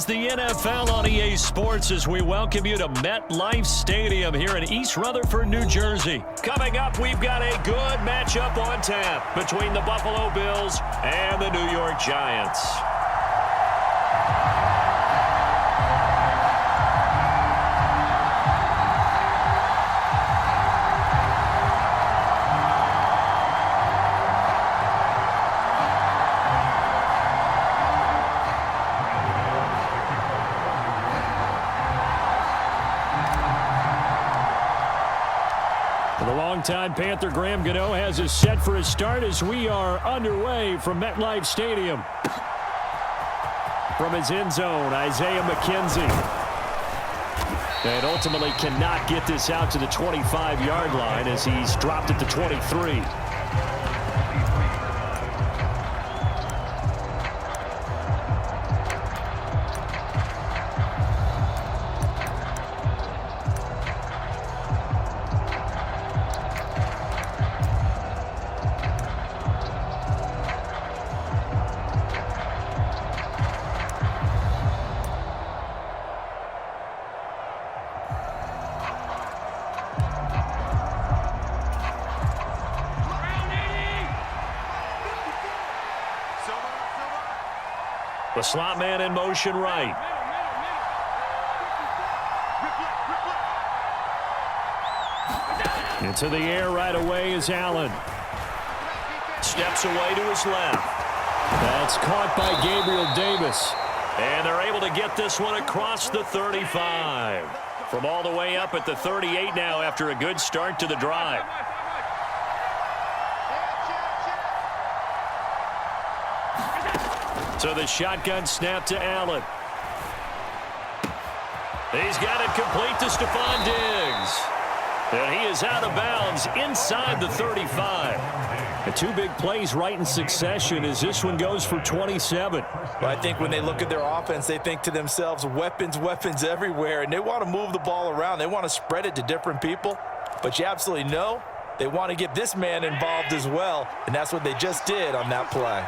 is the NFL on EA Sports as we welcome you to MetLife Stadium here in East Rutherford, New Jersey. Coming up, we've got a good matchup on tap between the Buffalo Bills and the New York Giants. Longtime Panther Graham Gano has us set for a start as we are underway from MetLife Stadium. From his end zone, Isaiah McKenzie. And ultimately cannot get this out to the 25-yard line as he's dropped at the 23. The slot man in motion right. Into the air right away is Allen. Steps away to his left. That's caught by Gabriel Davis. And they're able to get this one across the 35. From all the way up at the 38 now after a good start to the drive. So the shotgun snap to Allen. He's got it complete to Stephon Diggs. And he is out of bounds inside the 35. And two big plays right in succession as this one goes for 27. Well, I think when they look at their offense, they think to themselves, weapons, weapons everywhere. And they want to move the ball around. They want to spread it to different people. But you absolutely know they want to get this man involved as well. And that's what they just did on that play.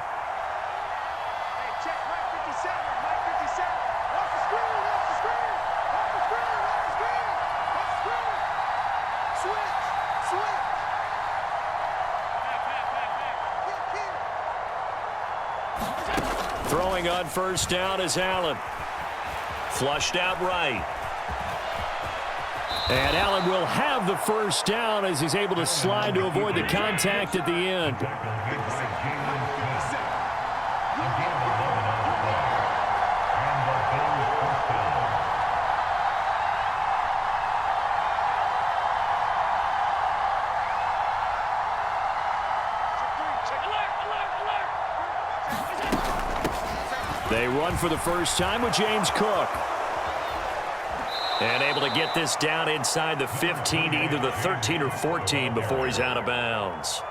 Throwing on first down is Allen. Flushed out right. And Allen will have the first down as he's able to slide to avoid the contact at the end. They run for the first time with James Cook. And able to get this down inside the 15, either the 13 or 14 before he's out of bounds.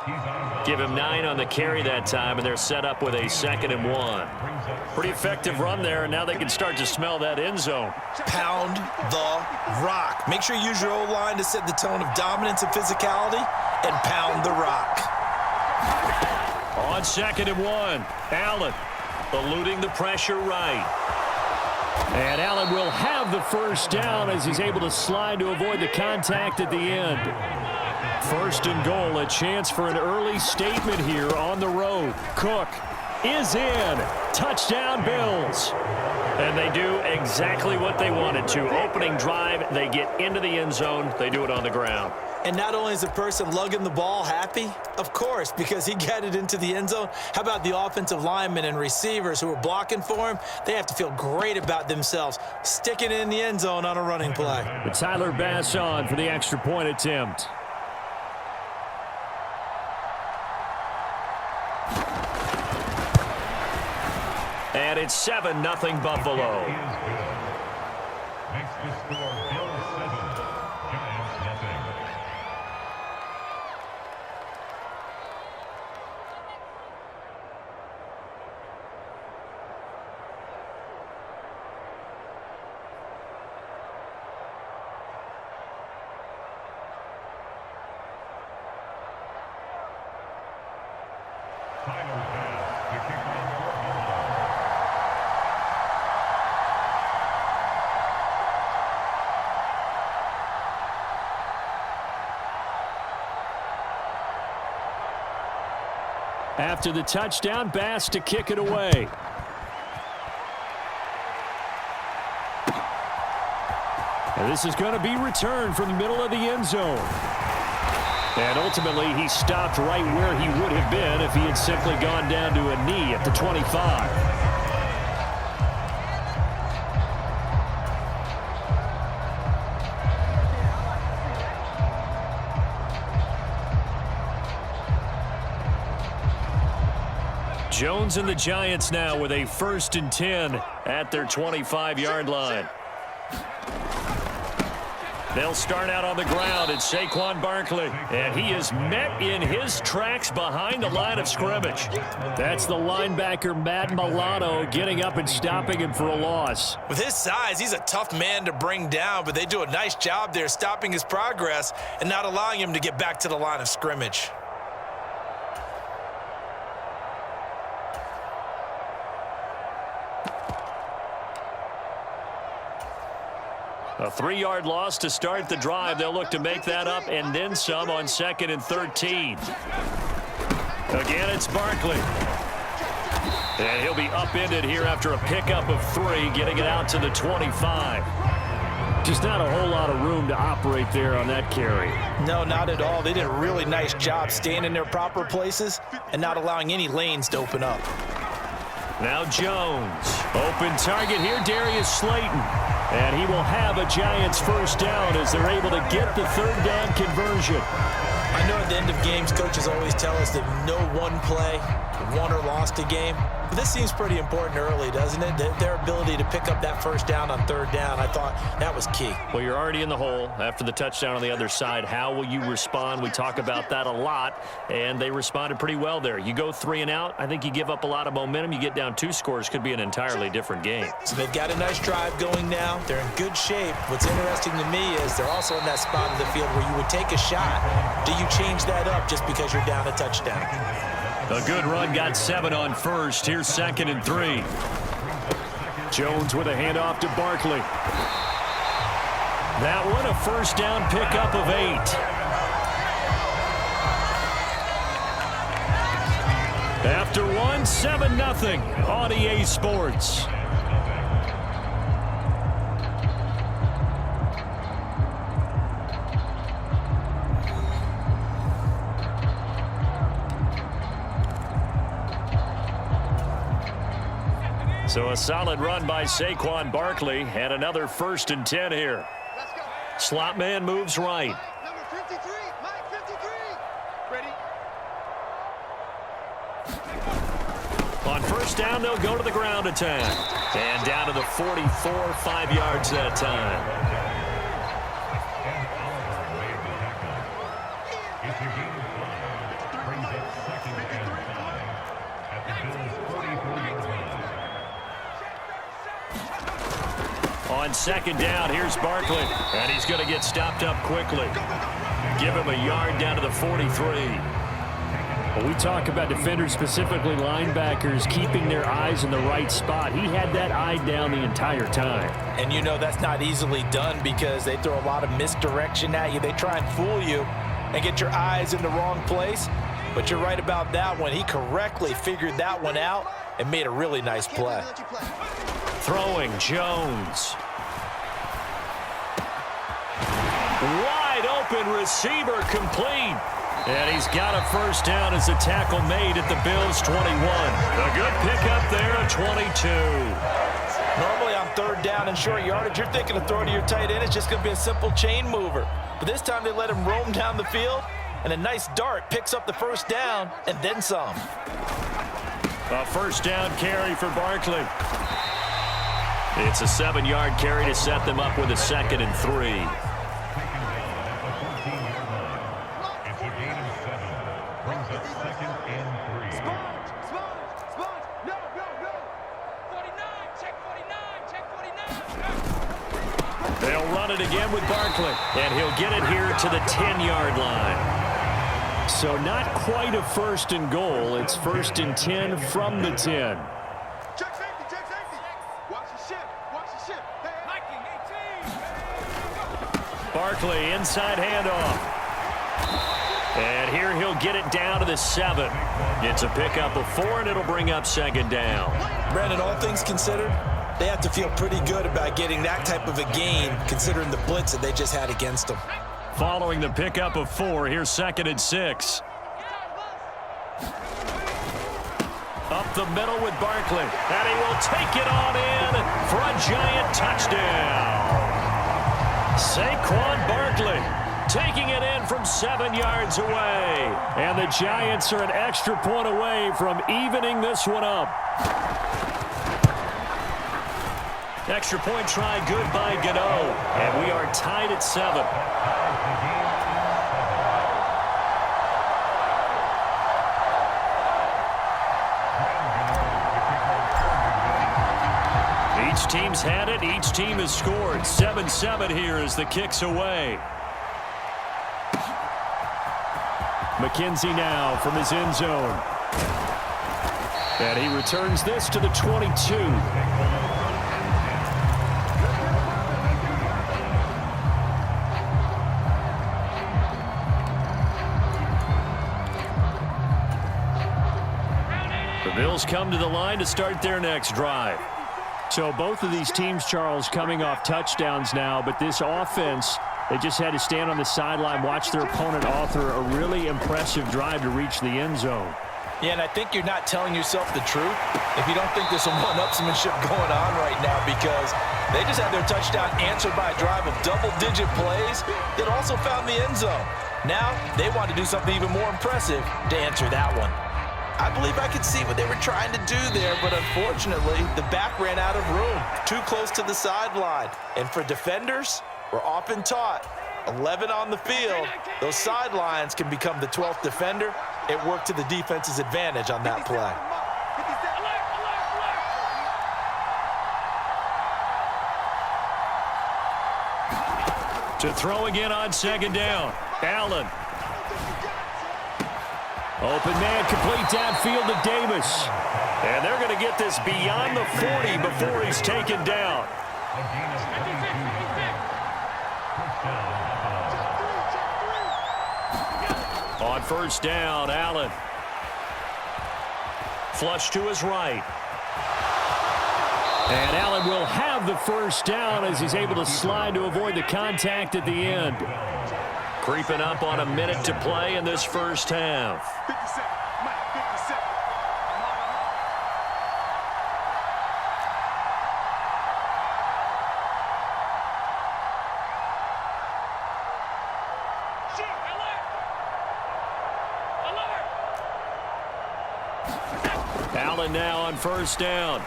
Give him 9 on the carry that time, and they're set up with a 2nd and 1. Pretty effective run there, and now they can start to smell that end zone. Pound the rock. Make sure you use your O-line to set the tone of dominance and physicality, and pound the rock. On 2nd and 1, Allen eluding the pressure right. And Allen will have the first down as he's able to slide to avoid the contact at the end. 1st and goal, a chance for an early statement here on the road. Cook is in. Touchdown, Bills. And they do exactly what they wanted to. Opening drive, they get into the end zone. They do it on the ground. And not only is the person lugging the ball happy, of course, because he got it into the end zone. How about the offensive linemen and receivers who are blocking for him? They have to feel great about themselves, sticking it in the end zone on a running play. But Tyler Bass on for the extra point attempt. And it's 7-0 Buffalo. Makes the score Bills 7, Giants nothing. Final pass, the kick on After the touchdown, Bass to kick it away. And this is going to be returned from the middle of the end zone. And ultimately, he stopped right where he would have been if he had simply gone down to a knee at the 25. Jones and the Giants now with a 1st and 10 at their 25-yard line. They'll start out on the ground. It's Saquon Barkley, and he is met in his tracks behind the line of scrimmage. That's the linebacker, Madden getting up and stopping him for a loss. With his size, he's a tough man to bring down, but they do a nice job there stopping his progress and not allowing him to get back to the line of scrimmage. A 3-yard loss to start the drive. They'll look to make that up and then some on 2nd and 13. Again, it's Barkley. And he'll be upended here after a pickup of 3, getting it out to the 25. Just not a whole lot of room to operate there on that carry. No, not at all. They did a really nice job staying in their proper places and not allowing any lanes to open up. Now Jones. Open target here, Darius Slayton. And he will have a Giants 1st down as they're able to get the 3rd down conversion. I know at the end of games, coaches always tell us that no one play won or lost a game. But this seems pretty important early, doesn't it? Their ability to pick up that 1st down on 3rd down, I thought that was key. Well, you're already in the hole after the touchdown on the other side. How will you respond? We talk about that a lot, and they responded pretty well there. You go 3 and out, I think you give up a lot of momentum. You get down 2 scores, could be an entirely different game. So they've got a nice drive going now. They're in good shape. What's interesting to me is they're also in that spot of the field where you would take a shot. Do you change that up just because you're down a touchdown? A good run, got 7 on 1st. Here's 2nd and 3. Jones with a handoff to Barkley. That one, a 1st down pickup of 8. After 1, 7-0 on EA Sports. So a solid run by Saquon Barkley and another 1st and 10 here. Slot man moves right. Number 53, Mike 53. Ready? On 1st down, they'll go to the ground attack. And down to the 44, 5 yards that time. On 2nd down, here's Barkley, and he's going to get stopped up quickly. Give him a yard down to the 43. Well, we talk about defenders, specifically linebackers, keeping their eyes in the right spot. He had that eye down the entire time. And you know that's not easily done because they throw a lot of misdirection at you. They try and fool you and get your eyes in the wrong place. But you're right about that one. He correctly figured that one out and made a really nice play. Throwing Jones. Wide open receiver complete. And he's got a 1st down as a tackle made at the Bills' 21. A good pickup there at 22. Normally on 3rd down and short yardage, you're thinking of throwing to your tight end. It's just going to be a simple chain mover. But this time they let him roam down the field, and a nice dart picks up the 1st down and then some. A 1st down carry for Barkley. It's a 7-yard carry to set them up with a 2nd and 3. They'll run it again with Barkley, and he'll get it here to the 10-yard line. So not quite a 1st and goal. It's 1st and 10 from the 10. Check safety, check safety. Watch the ship, watch the ship. Hey, Barkley, inside handoff. And here he'll get it down to the 7. It's a pickup of 4, and it'll bring up second down. Brandon, all things considered, they have to feel pretty good about getting that type of a gain, considering the blitz that they just had against them. Following the pickup of 4, here's 2nd and 6. Up the middle with Barkley, and he will take it on in for a Giant touchdown. Saquon Barkley taking it in from 7 yards away. And the Giants are an extra point away from evening this one up. Extra point try good by Gano. And we are tied at 7. Each team's had it. Each team has scored. 7-7 here as the kick's away. McKenzie now from his end zone. And he returns this to the 22. The Bills come to the line to start their next drive. So both of these teams, Charles, coming off touchdowns now, but this offense, they just had to stand on the sideline, watch their opponent author a really impressive drive to reach the end zone. Yeah, and I think you're not telling yourself the truth if you don't think there's some one-upsmanship going on right now, because they just had their touchdown answered by a drive of double-digit plays that also found the end zone. Now they want to do something even more impressive to answer that one. I believe I could see what they were trying to do there, but unfortunately, the back ran out of room, too close to the sideline. And for defenders, we're often taught, 11 on the field, those sidelines can become the 12th defender. It worked to the defense's advantage on that play. To throw again on second down, Allen. Open man, complete downfield to Davis. And they're going to get this beyond the 40 before he's taken down. On first down, Allen. Flush to his right. And Allen will have the first down as he's able to slide to avoid the contact at the end. Creeping up on a minute to play in this first half. 57. Mike, 57. Allen now on first down.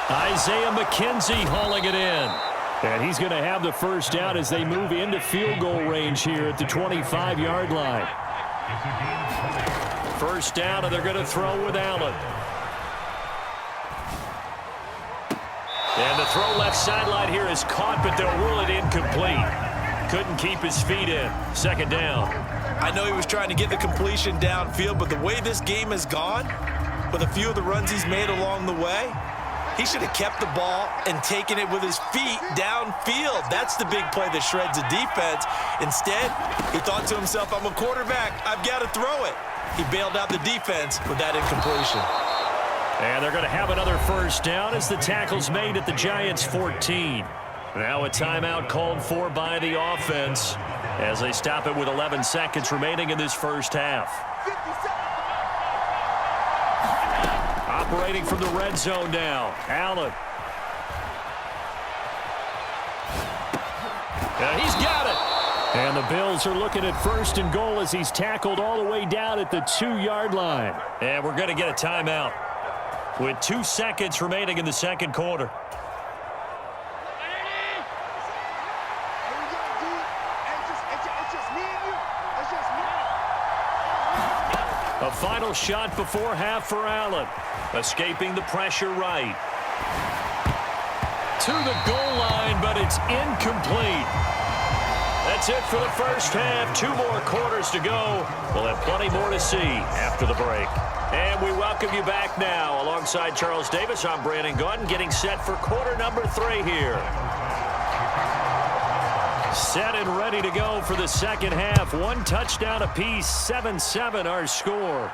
Isaiah McKenzie hauling it in. And he's going to have the first down as they move into field goal range here at the 25-yard line. First down, and they're going to throw with Allen. And the throw left sideline here is caught, but they'll rule it incomplete. Couldn't keep his feet in. Second down. I know he was trying to get the completion downfield, but the way this game has gone, with a few of the runs he's made along the way, he should have kept the ball and taken it with his feet downfield. That's the big play that shreds a defense. Instead, he thought to himself, I'm a quarterback, I've got to throw it. He bailed out the defense with that incompletion. And they're going to have another first down as the tackle's made at the Giants' 14. Now a timeout called for by the offense as they stop it with 11 seconds remaining in this first half. Operating from the red zone now, Allen. And he's got it. And the Bills are looking at first and goal as he's tackled all the way down at the 2-yard line. And we're going to get a timeout with 2 seconds remaining in the second quarter. A final shot before half for Allen. Escaping the pressure right. To the goal line, but it's incomplete. That's it for the first half. 2 more quarters to go. We'll have plenty more to see after the break. And we welcome you back now. Alongside Charles Davis, I'm Brandon Gordon, getting set for quarter number 3 here. Set and ready to go for the second half. One touchdown apiece, 7-7 our score.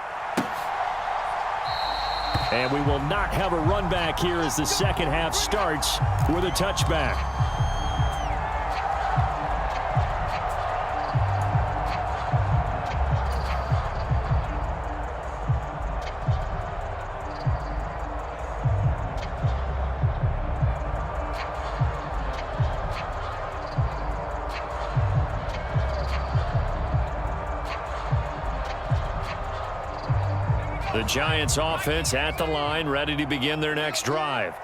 And we will not have a run back here as the second half starts with a touchback. The Giants offense at the line, ready to begin their next drive.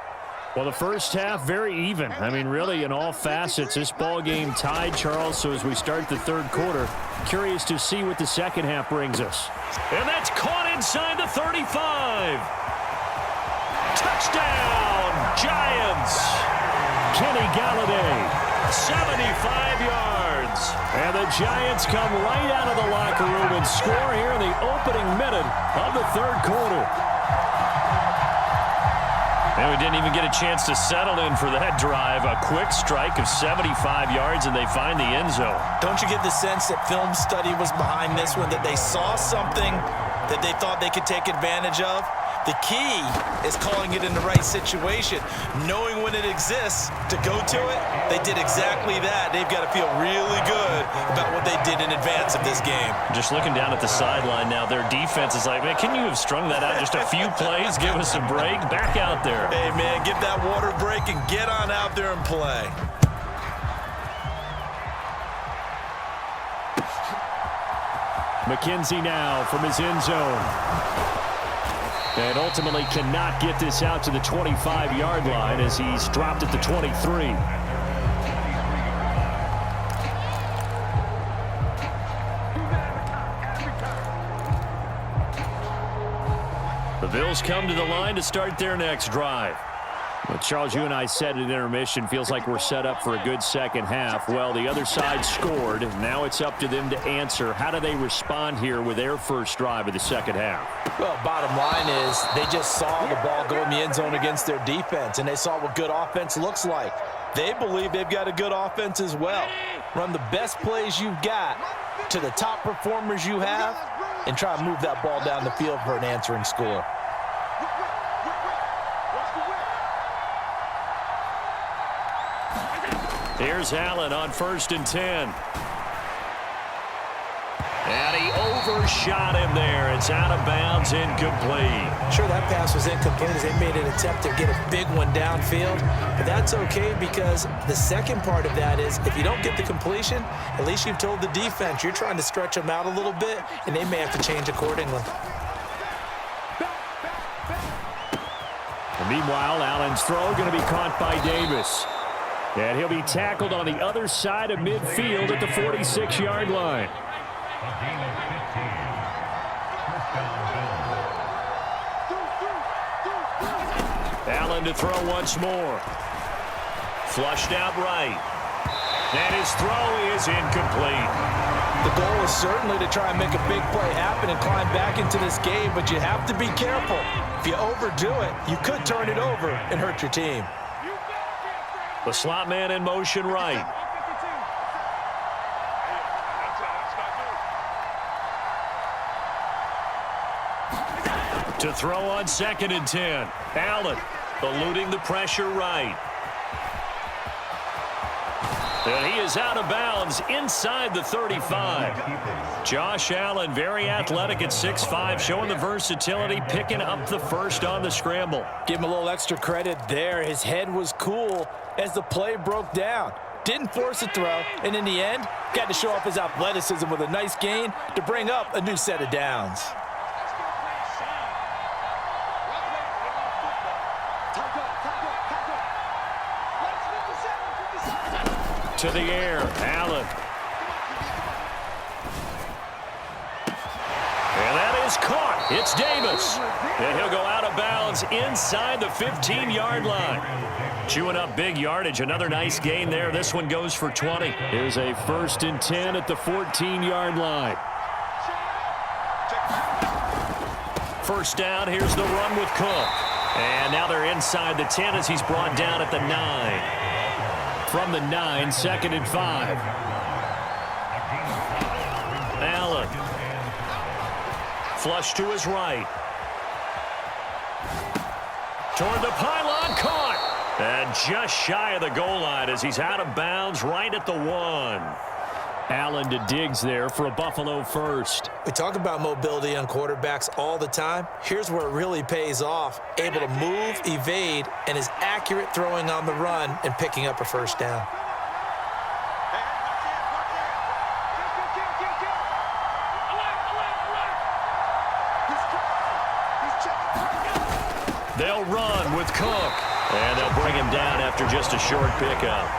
Well, the first half, very even. I mean, really, in all facets, this ball game tied, Charles. So as we start the third quarter, curious to see what the second half brings us. And that's caught inside the 35. Touchdown, Giants. Kenny Galladay, 75 yards. And the Giants come right out of the locker room and score here in the opening minute of the third quarter. And we didn't even get a chance to settle in for that drive. A quick strike of 75 yards, and they find the end zone. Don't you get the sense that film study was behind this one, that they saw something that they thought they could take advantage of? The key is calling it in the right situation, knowing when it exists to go to it. They did exactly that. They've got to feel really good about what they did in advance of this game. Just looking down at the sideline now, their defense is like, man, can you have strung that out just a few plays? Give us a break. Back out there. Hey, man, get that water break and get on out there and play. McKenzie now from his end zone. And ultimately cannot get this out to the 25-yard line as he's dropped at the 23. The Bills come to the line to start their next drive. Well, Charles, you and I said at intermission, feels like we're set up for a good second half. Well, the other side scored. Now it's up to them to answer. How do they respond here with their first drive of the second half? Well, bottom line is they just saw the ball go in the end zone against their defense, and they saw what good offense looks like. They believe they've got a good offense as well. Run the best plays you've got to the top performers you have and try to move that ball down the field for an answering score. Here's Allen on 1st and 10. And he overshot him there. It's out of bounds, incomplete. Sure, that pass was incomplete as they made an attempt to get a big one downfield. But that's okay because the second part of that is if you don't get the completion, at least you've told the defense you're trying to stretch them out a little bit, and they may have to change accordingly. And meanwhile, Allen's throw going to be caught by Davis. And he'll be tackled on the other side of midfield at the 46-yard line. A gain of 15. First down, Bills. Allen to throw once more. Flushed out right. And his throw is incomplete. The goal is certainly to try and make a big play happen and climb back into this game, but you have to be careful. If you overdo it, you could turn it over and hurt your team. The slot man in motion right. To throw on 2nd and 10. Allen eluding the pressure right. And he is out of bounds inside the 35. Josh Allen, very athletic at 6'5", showing the versatility, picking up the first on the scramble. Give him a little extra credit there. His head was cool as the play broke down. Didn't force a throw, and in the end, got to show off his athleticism with a nice gain to bring up a new set of downs. To the air, Allen. And that is caught. It's Davis. And he'll go out of bounds inside the 15-yard line. Chewing up big yardage. Another nice gain there. This one goes for 20. Here's a 1st and 10 at the 14-yard line. First down. Here's the run with Cook. And now they're inside the 10 as he's brought down at the 9. from the 9, 2nd and 5. Allen. Flush to his right. Toward the pylon, caught. And just shy of the goal line as he's out of bounds right at the 1. Allen to Diggs there for a Buffalo first. We talk about mobility on quarterbacks all the time. Here's where it really pays off. Able to move, evade, and is accurate throwing on the run and picking up a first down. They'll run with Cook. And they'll bring him down after just a short pickup.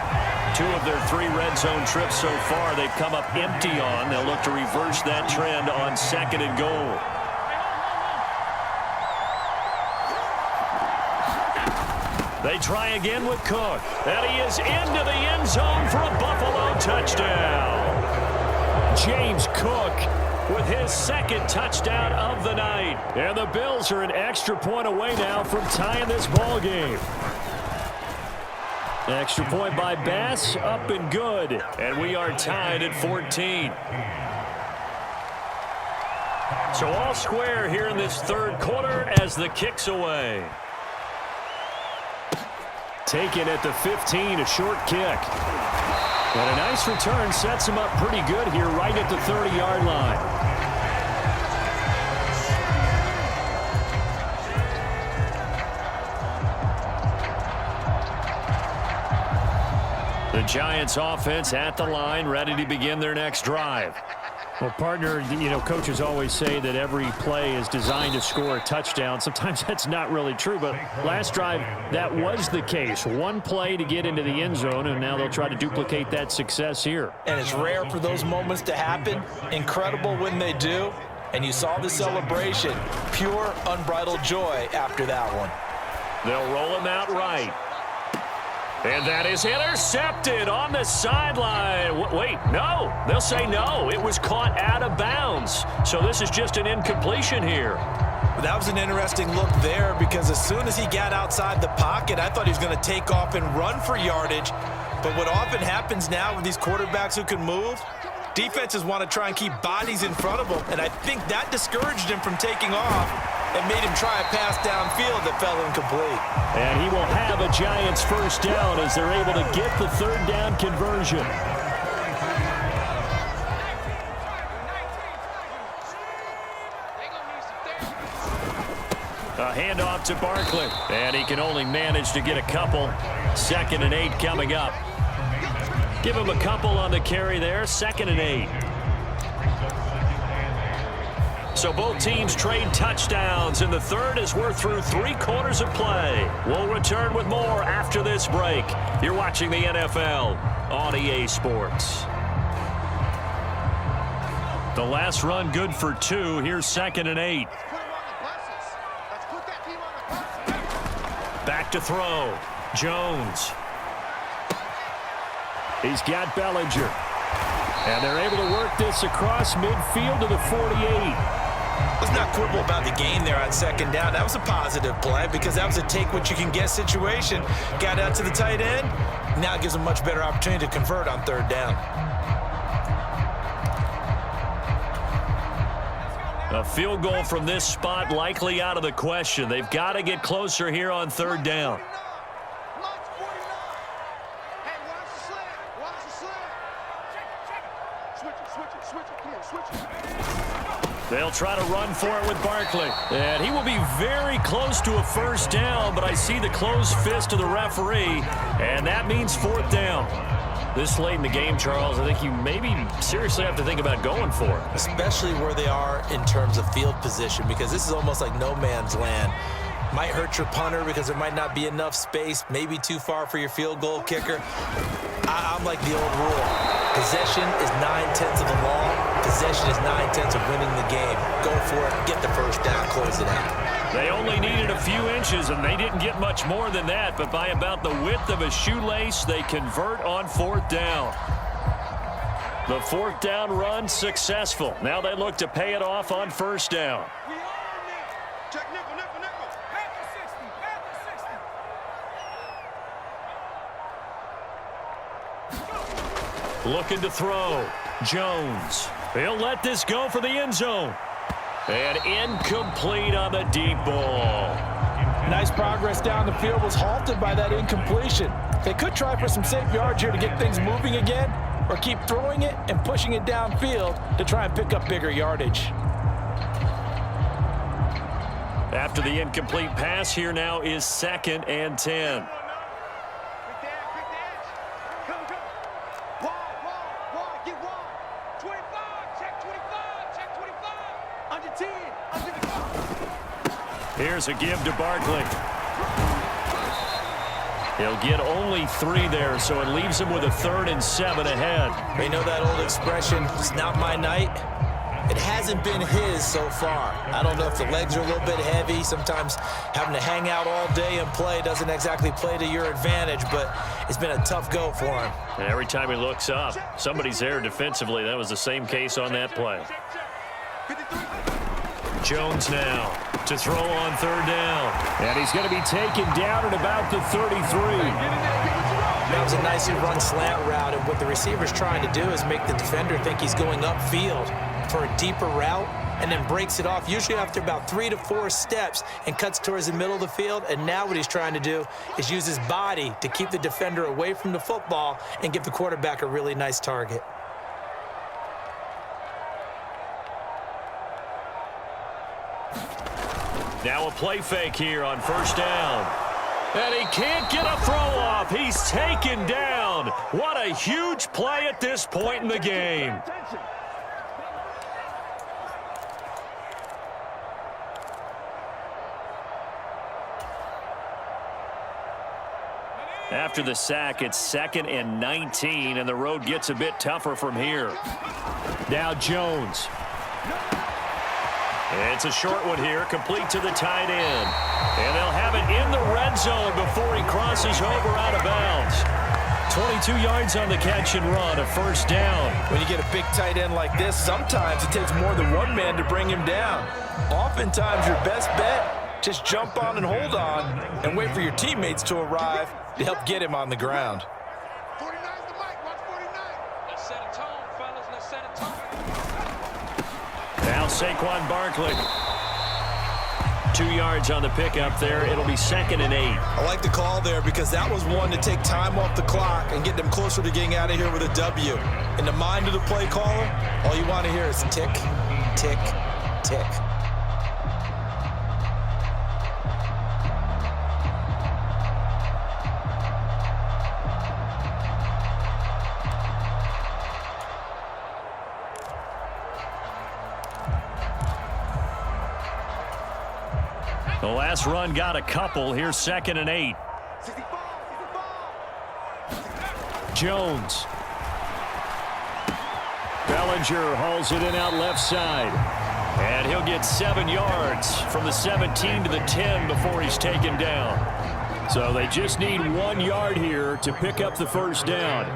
2 of their 3 red zone trips so far they've come up empty on. They'll look to reverse that trend on 2nd and goal. They try again with Cook. And he is into the end zone for a Buffalo touchdown. James Cook with his 2nd touchdown of the night. And the Bills are an extra point away now from tying this ball game. Extra point by Bass, up and good. And we are tied at 14. So all square here in this 3rd quarter as the kick's away. Taken at the 15, a short kick. And a nice return sets him up pretty good here right at the 30-yard line. The Giants offense at the line, ready to begin their next drive. Well, partner, coaches always say that every play is designed to score a touchdown. Sometimes that's not really true, but last drive, that was the case. 1 play to get into the end zone, and now they'll try to duplicate that success here. And it's rare for those moments to happen. Incredible when they do. And you saw the celebration. Pure, unbridled joy after that one. They'll roll him out right. And that is intercepted on the sideline. Wait, no. They'll say no. It was caught out of bounds. So this is just an incompletion here. That was an interesting look there because as soon as he got outside the pocket, I thought he was going to take off and run for yardage. But what often happens now with these quarterbacks who can move, defenses want to try and keep bodies in front of them. And I think that discouraged him from taking off and made him try a pass downfield that fell incomplete. And he will have a Giants first down as they're able to get the 3rd down conversion. A handoff to Barkley. And he can only manage to get a couple. 2nd and 8 coming up. Give him a couple on the carry there. 2nd and 8. So both teams trade touchdowns in the 3rd as we're through 3 quarters of play. We'll return with more after this break. You're watching the NFL on EA Sports. The last run good for 2. Here's 2nd and 8. Back to throw. Jones. He's got Bellinger. And they're able to work this across midfield to the 48. Let's not quibble about the gain there on 2nd down. That was a positive play because that was a take-what-you-can-get situation. Got out to the tight end. Now it gives them a much better opportunity to convert on 3rd down. A field goal from this spot likely out of the question. They've got to get closer here on 3rd down. They'll try to run for it with Barkley. And he will be very close to a first down, but I see the closed fist of the referee, and that means 4th down. This late in the game, Charles, I think you maybe seriously have to think about going for it. Especially where they are in terms of field position, because this is almost like no man's land. Might hurt your punter because there might not be enough space, maybe too far for your field goal kicker. I'm like the old rule. Possession is 9/10 of the law. Possession is 9/10 of winning the game. Go for it, get the first down, close it out. They only needed a few inches, and they didn't get much more than that, but by about the width of a shoelace, they convert on 4th down. The 4th down run successful. Now they look to pay it off on 1st down. Check nickel, nickel, nickel. Back to 60, back to 60. Looking to throw. Jones. He'll let this go for the end zone. And incomplete on the deep ball. Nice progress down the field was halted by that incompletion. They could try for some safe yards here to get things moving again, or keep throwing it and pushing it downfield to try and pick up bigger yardage. After the incomplete pass, here now is 2nd and 10. Here's a give to Barkley. He'll get only 3 there, so it leaves him with a 3rd and 7 ahead. You know that old expression, it's not my night? It hasn't been his so far. I don't know if the legs are a little bit heavy. Sometimes having to hang out all day and play doesn't exactly play to your advantage, but it's been a tough go for him. And every time he looks up, somebody's there defensively. That was the same case on that play. Jones now to throw on 3rd down. And he's going to be taken down at about the 33. That was a nicely run slant route, and what the receiver's trying to do is make the defender think he's going upfield for a deeper route, and then breaks it off, usually after about 3 to 4 steps, and cuts towards the middle of the field. And now what he's trying to do is use his body to keep the defender away from the football and give the quarterback a really nice target. Now a play fake here on 1st down. And he can't get a throw off. He's taken down. What a huge play at this point in the game. After the sack, it's 2nd and 19, and the road gets a bit tougher from here. Now Jones. It's a short one here, complete to the tight end. And they'll have it in the red zone before he crosses over out of bounds. 22 yards on the catch and run, a 1st down. When you get a big tight end like this, sometimes it takes more than one man to bring him down. Oftentimes your best bet, just jump on and hold on and wait for your teammates to arrive to help get him on the ground. 49's the mic. Watch 49. Let's set a tone, fellas. Let's set a tone. Now Saquon Barkley. 2 yards on the pickup there. It'll be 2nd and 8. I like the call there because that was one to take time off the clock and get them closer to getting out of here with a W. In the mind of the play caller, all you want to hear is tick, tick, tick. The last run got a couple. Here's 2nd and 8. Jones. Bellinger hauls it in out left side. And he'll get 7 yards from the 17 to the 10 before he's taken down. So they just need 1 yard here to pick up the 1st down.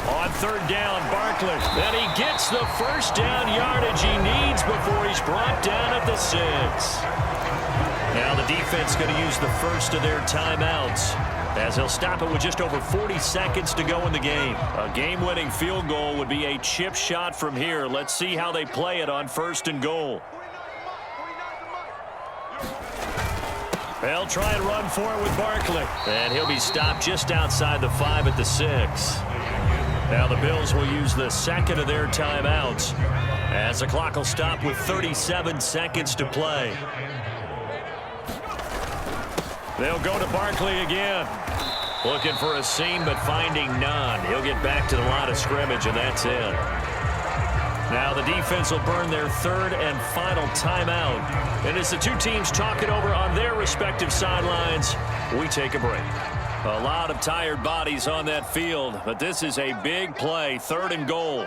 On 3rd down, Barkley. And he gets the 1st down yardage he needs before he's brought down at the 6. Now the defense going to use the first of their timeouts, as they'll stop it with just over 40 seconds to go in the game. A game-winning field goal would be a chip shot from here. Let's see how they play it on 1st and goal. They'll try and run for it with Barkley. And he'll be stopped just outside the 5 at the 6. Now the Bills will use the 2nd of their timeouts, as the clock will stop with 37 seconds to play. They'll go to Barkley again. Looking for a seam, but finding none. He'll get back to the line of scrimmage, and that's it. Now the defense will burn their 3rd and final timeout. And as the two teams talk it over on their respective sidelines, we take a break. A lot of tired bodies on that field, but this is a big play, 3rd and goal.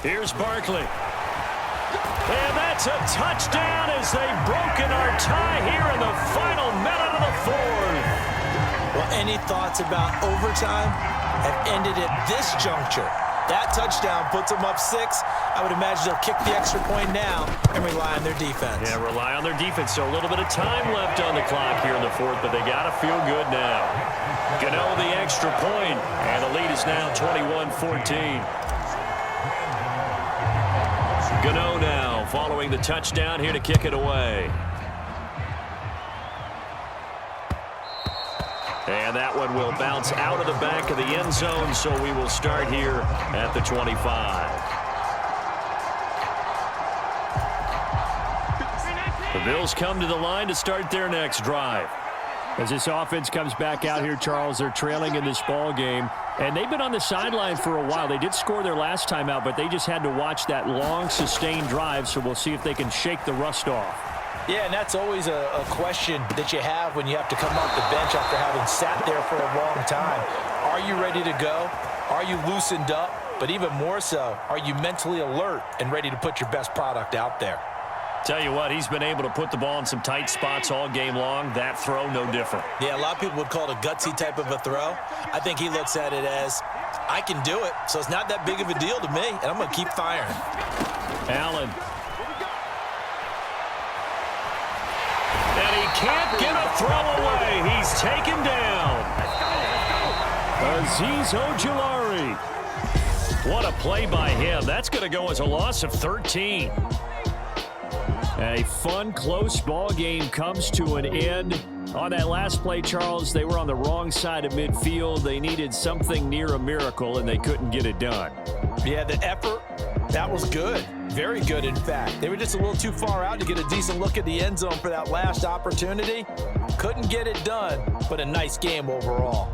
Here's Barkley. And that's a touchdown as they've broken our tie here in the final minute of the 4th. Well, any thoughts about overtime have ended at this juncture. That touchdown puts them up 6. I would imagine they'll kick the extra point now and rely on their defense. Yeah, rely on their defense. So a little bit of time left on the clock here in the fourth, but they got to feel good now. Gano the extra point, and the lead is now 21-14. Gano now following the touchdown here to kick it away. And that one will bounce out of the back of the end zone, so we will start here at the 25. The Bills come to the line to start their next drive. As this offense comes back out here, Charles, they're trailing in this ball game. And they've been on the sideline for a while. They did score their last time out, but they just had to watch that long, sustained drive, so we'll see if they can shake the rust off. Yeah, and that's always a question that you have when you have to come off the bench after having sat there for a long time. Are you ready to go? Are you loosened up? But even more so, are you mentally alert and ready to put your best product out there? Tell you what, he's been able to put the ball in some tight spots all game long. That throw, no different. Yeah, a lot of people would call it a gutsy type of a throw. I think he looks at it as, I can do it, so it's not that big of a deal to me, and I'm going to keep firing. Allen. And he can't get a throw away. He's taken down. Azeez Ojulari. What a play by him. That's going to go as a loss of 13. A fun, close ball game comes to an end. On that last play, Charles, they were on the wrong side of midfield. They needed something near a miracle, and they couldn't get it done. Yeah, the effort, that was good. Very good, in fact. They were just a little too far out to get a decent look at the end zone for that last opportunity. Couldn't get it done, but a nice game overall.